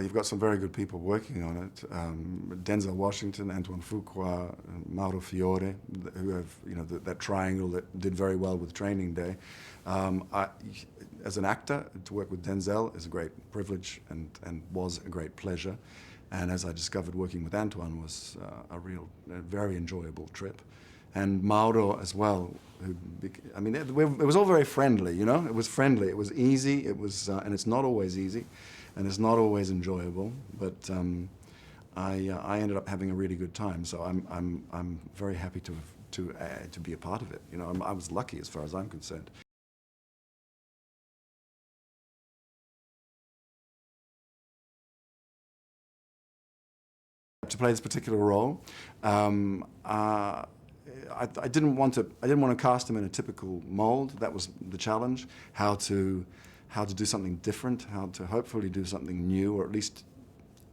You've got some very good people working on it. Denzel Washington, Antoine Fuqua, Mauro Fiore, who have, you know, that triangle that did very well with Training Day. As an actor, to work with Denzel is a great privilege and was a great pleasure. And as I discovered, working with Antoine was a very enjoyable trip. And Mauro as well. I mean, it was all very friendly, you know? It was friendly, it was easy, and it's not always easy, and it's not always enjoyable, but I ended up having a really good time, so I'm very happy to be a part of it. You know, I was lucky as far as I'm concerned. To play this particular role, I didn't want to cast him in a typical mold. That was the challenge. How to do something different, how to hopefully do something new, or at least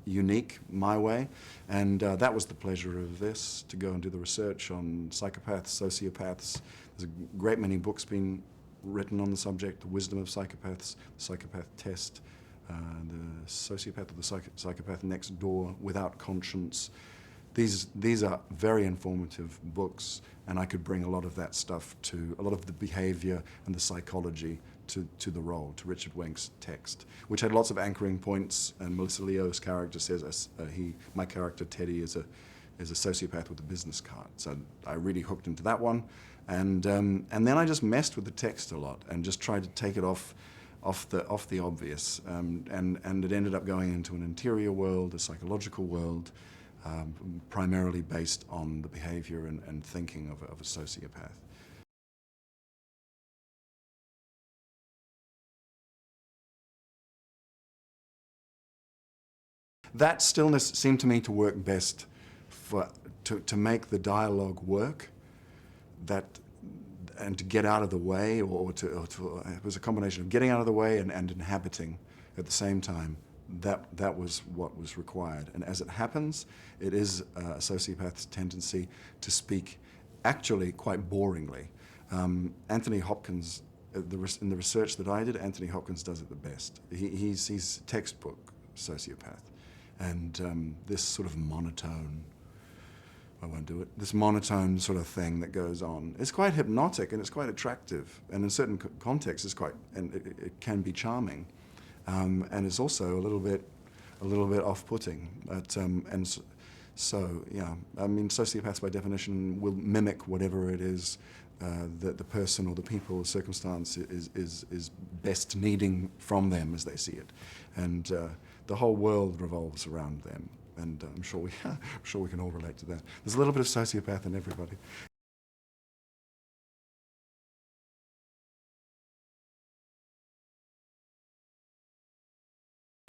unique my way. And that was the pleasure of this, to go and do the research on psychopaths, sociopaths. There's a great many books being written on the subject: The Wisdom of Psychopaths, The Psychopath Test, The Sociopath or the Psychopath Next Door, Without Conscience. These are very informative books, and I could bring a lot of that stuff a lot of the behavior and the psychology to the role, to Richard Wenck's text, which had lots of anchoring points. And Melissa Leo's character says my character Teri is a sociopath with a business card. So I really hooked into that one, and then I just messed with the text a lot and just tried to take it off the obvious, and it ended up going into an interior world, a psychological world, primarily based on the behavior and thinking of a sociopath. That stillness seemed to me to work best to make the dialogue work, and to get out of the way, or it was a combination of getting out of the way and inhabiting at the same time. That was what was required. And as it happens, it is a sociopath's tendency to speak actually quite boringly. Anthony Hopkins, in the research that I did, Anthony Hopkins does it the best. He's textbook sociopath. And this sort of monotone, I won't do it, this monotone sort of thing that goes on, it's quite hypnotic and it's quite attractive. And in certain contexts, it can be charming. And it's also a little bit off-putting. So yeah, I mean, sociopaths by definition will mimic whatever it is that the person or the people or circumstance is best needing from them as they see it, and the whole world revolves around them. And I'm sure we can all relate to that. There's a little bit of sociopath in everybody.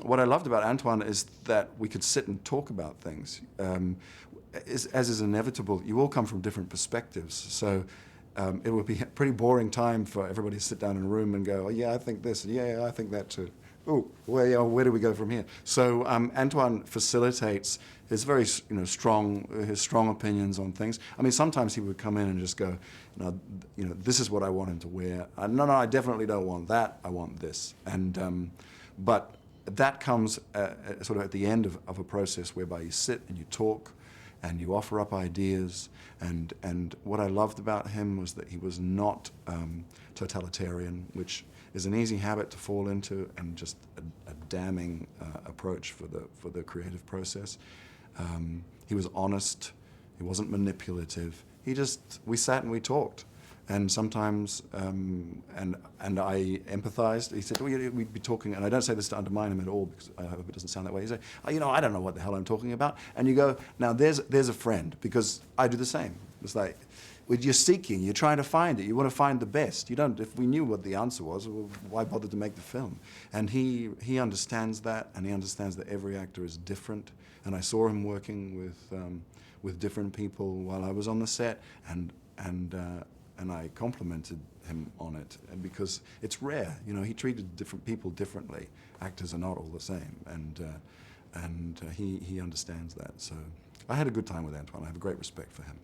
What I loved about Antoine is that we could sit and talk about things. As is inevitable, you all come from different perspectives, so it would be a pretty boring time for everybody to sit down in a room and go, oh, yeah, I think this, yeah, I think that too. Oh, where do we go from here? So Antoine facilitates his very strong opinions on things. I mean, sometimes he would come in and just go, this is what I want him to wear. No, I definitely don't want that. I want this. And but that comes sort of at the end of a process whereby you sit and you talk and you offer up ideas. And what I loved about him was that he was not totalitarian, which is an easy habit to fall into, and just a damning approach for the creative process. He was honest. He wasn't manipulative. We sat and we talked. And sometimes, and I empathized. He said, we'd be talking, and I don't say this to undermine him at all, because I hope it doesn't sound that way. He said, I don't know what the hell I'm talking about. And you go, now there's a friend, because I do the same. It's like, you're seeking, you're trying to find it, you want to find the best. You don't, if we knew what the answer was, well, why bother to make the film? And he understands that, and he understands that every actor is different. And I saw him working with different people while I was on the set, and I complimented him on it, because it's rare. He treated different people differently. Actors are not all the same, and he understands that. So I had a good time with Antoine. I have a great respect for him.